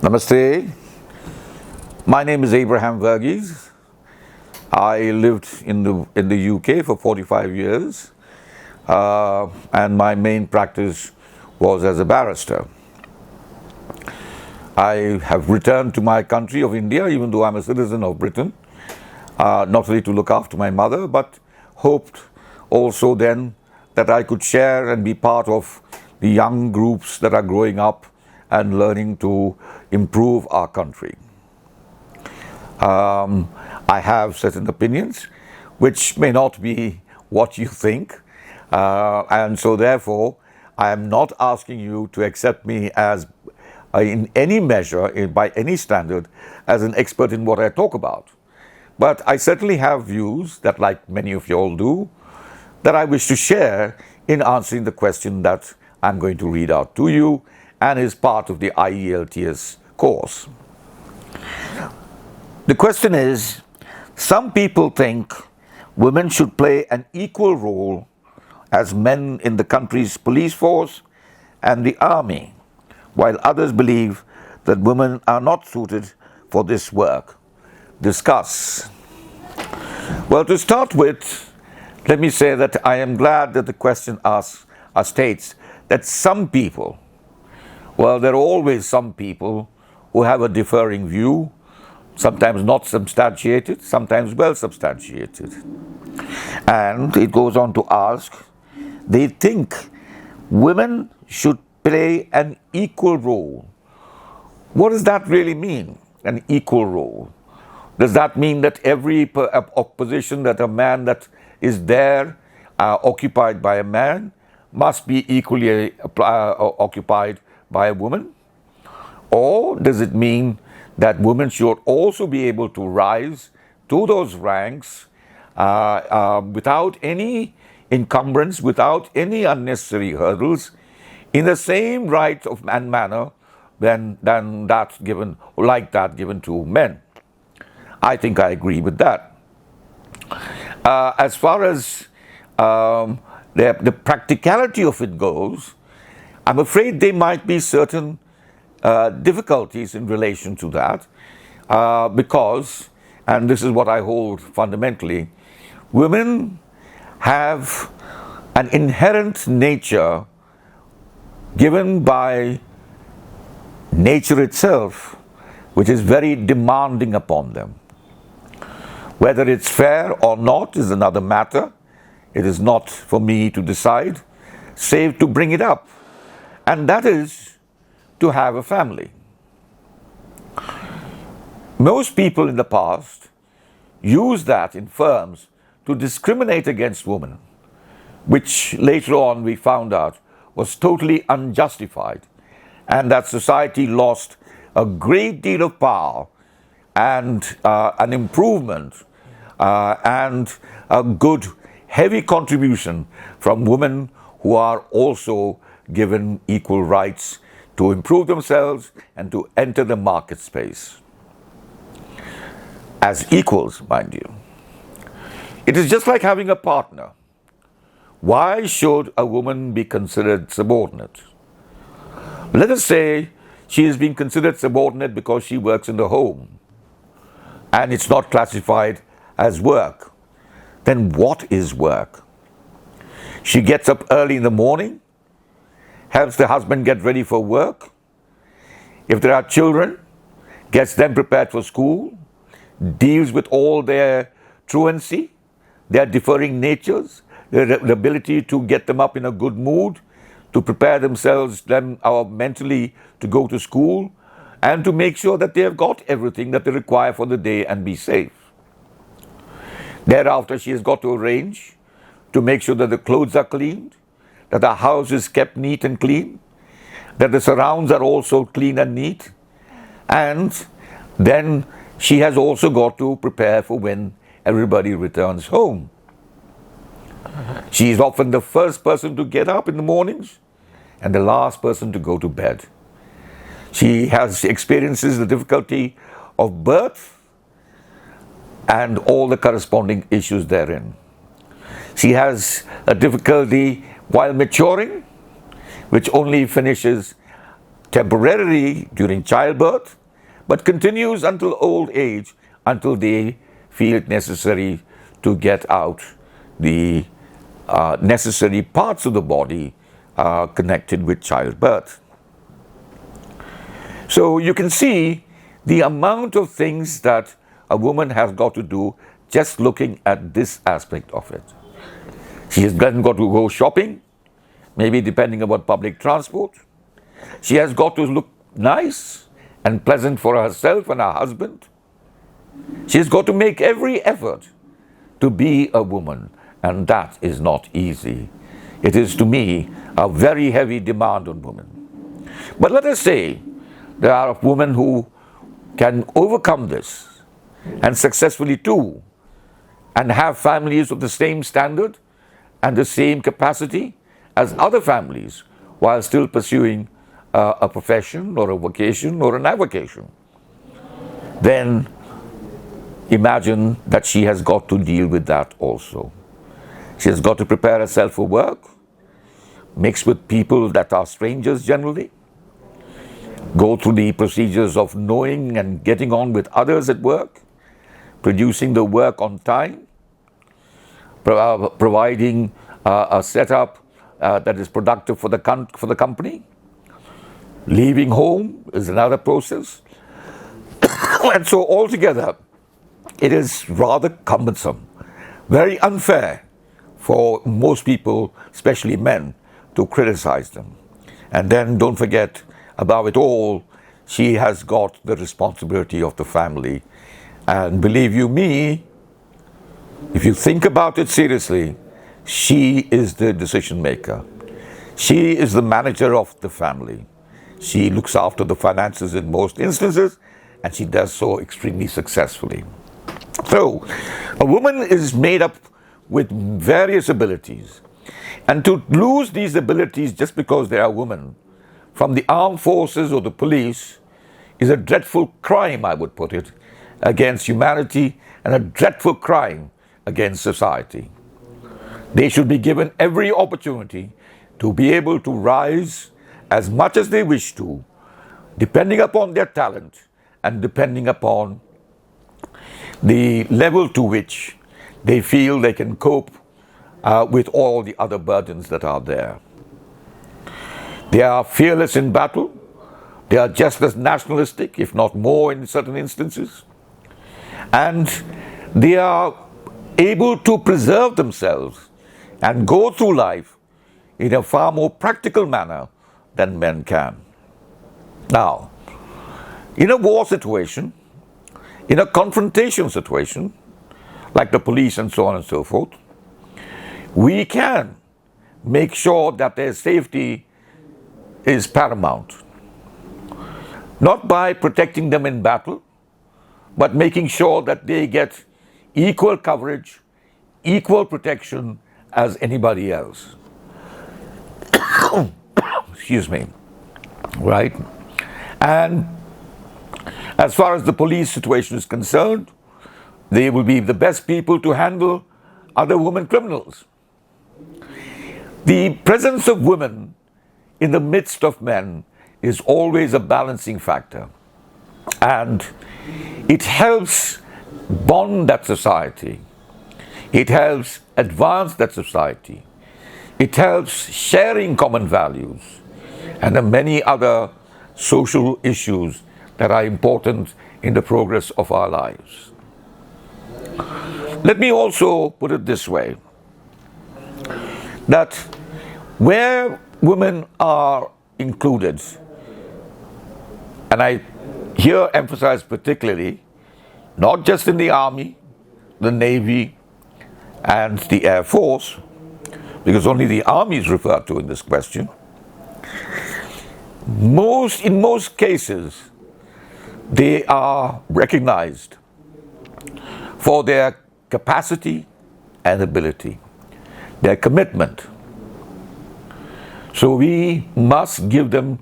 Namaste. My name is Abraham Verghese. I lived in the UK for 45 years and my main practice was as a barrister. I have returned to my country of India, even though I'm a citizen of Britain, not only to look after my mother, but hoped also then that I could share and be part of the young groups that are growing up and learning to improve our country. I have certain opinions which may not be what you think, and so therefore I am not asking you to accept me as in any measure, by any standard, as an expert in what I talk about. But I certainly have views that, like many of you all do, that I wish to share in answering the question that I'm going to read out to you and is part of the IELTS course. The question is, some people think women should play an equal role as men in the country's police force and the army, while others believe that women are not suited for this work. Discuss. Well, to start with, let me say that I am glad that the question states that some people, well, there are always some people who have a differing view, sometimes not substantiated, sometimes well substantiated. And it goes on to ask, they think women should play an equal role. What does that really mean, an equal role? Does that mean that every position that a man that is there occupied by a man must be equally occupied by a woman? Or does it mean that women should also be able to rise to those ranks without any encumbrance, without any unnecessary hurdles, in the same right and manner than that given to men? I think I agree with that. As far as the practicality of it goes, I'm afraid there might be certain difficulties in relation to that because, and this is what I hold fundamentally, women have an inherent nature given by nature itself, which is very demanding upon them. Whether it's fair or not is another matter. It is not for me to decide, save to bring it up. And that is to have a family. Most people in the past use that in firms to discriminate against women, which later on we found out was totally unjustified, and that society lost a great deal of power and an improvement and a good heavy contribution from women who are also given equal rights to improve themselves and to enter the market space as equals, mind you. It is just like having a partner. Why should a woman be considered subordinate? Let us say she is being considered subordinate because she works in the home and it's not classified as work. Then what is work? She gets up early in the morning, helps the husband get ready for work. If there are children, gets them prepared for school, deals with all their truancy, their differing natures, the ability to get them up in a good mood, to prepare themselves mentally to go to school, and to make sure that they have got everything that they require for the day and be safe. Thereafter, she has got to arrange to make sure that the clothes are cleaned, that the house is kept neat and clean, that the surrounds are also clean and neat, and then she has also got to prepare for when everybody returns home. She is often the first person to get up in the mornings and the last person to go to bed. She experiences the difficulty of birth and all the corresponding issues therein. She has a difficulty while maturing, which only finishes temporarily during childbirth, but continues until old age, until they feel it necessary to get out the necessary parts of the body connected with childbirth. So you can see the amount of things that a woman has got to do just looking at this aspect of it. She has got to go shopping, maybe depending upon public transport. She has got to look nice and pleasant for herself and her husband. She has got to make every effort to be a woman, and that is not easy. It is, to me, a very heavy demand on women. But let us say there are women who can overcome this and successfully too, and have families of the same standard and the same capacity as other families while still pursuing a profession or a vocation or an avocation. Then imagine that she has got to deal with that also. She has got to prepare herself for work, mix with people that are strangers generally, go through the procedures of knowing and getting on with others at work, producing the work on time, providing a setup that is productive for the company. Leaving home is another process. And so altogether, it is rather cumbersome, very unfair for most people, especially men, to criticize them. And then don't forget, above it all, she has got the responsibility of the family. And believe you me, if you think about it seriously, she is the decision maker. She is the manager of the family. She looks after the finances in most instances, and she does so extremely successfully. So, a woman is made up with various abilities. And to lose these abilities just because they are women from the armed forces or the police is a dreadful crime, I would put it, against humanity, and a dreadful crime against society. They should be given every opportunity to be able to rise as much as they wish to, depending upon their talent and depending upon the level to which they feel they can cope with all the other burdens that are there. They are fearless in battle. They are just as nationalistic, if not more in certain instances. And they are able to preserve themselves and go through life in a far more practical manner than men can. Now, in a war situation, in a confrontation situation, like the police and so on and so forth, we can make sure that their safety is paramount. Not by protecting them in battle, but making sure that they get equal coverage, equal protection as anybody else. Excuse me. Right? And as far as the police situation is concerned, they will be the best people to handle other women criminals. The presence of women in the midst of men is always a balancing factor, and it helps bond that society. It helps advance that society. It helps sharing common values and the many other social issues that are important in the progress of our lives. Let me also put it this way, that where women are included, and I here emphasize particularly, not just in the Army, the Navy, and the Air Force, because only the Army is referred to in this question. In most cases, they are recognized for their capacity and ability, their commitment. So we must give them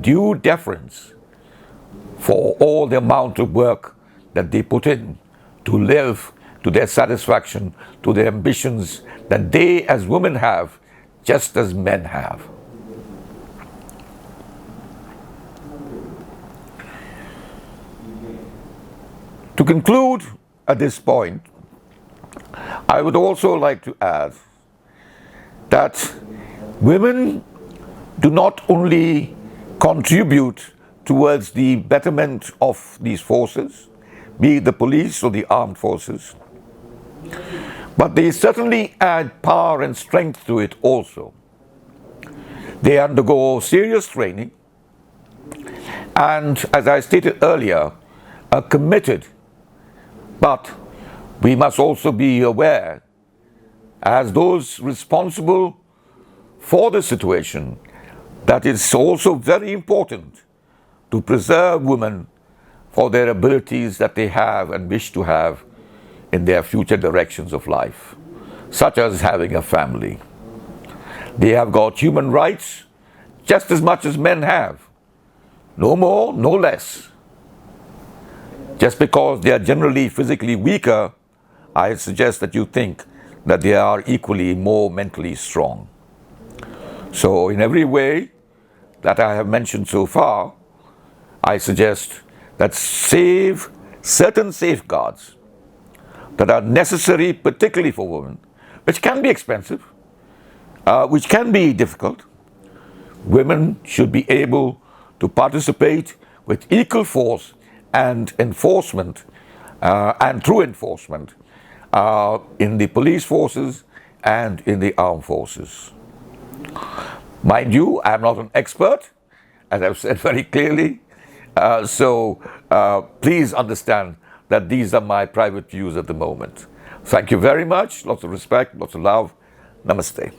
due deference for all the amount of work that they put in to live to their satisfaction, to their ambitions that they as women have, just as men have. To conclude at this point, I would also like to add that women do not only contribute towards the betterment of these forces, be it the police or the armed forces, but they certainly add power and strength to it also. They undergo serious training and, as I stated earlier, are committed. But we must also be aware, as those responsible for the situation, that it's also very important to preserve women for their abilities that they have and wish to have in their future directions of life, such as having a family. They have got human rights just as much as men have. No more, no less. Just because they are generally physically weaker, I suggest that you think that they are equally more mentally strong. So in every way that I have mentioned so far, I suggest that certain safeguards that are necessary, particularly for women, which can be expensive, which can be difficult. Women should be able to participate with equal force and enforcement, and through enforcement, in the police forces and in the armed forces. Mind you, I am not an expert, as I've said very clearly, so please understand that these are my private views at the moment. Thank you very much, lots of respect, lots of love. Namaste.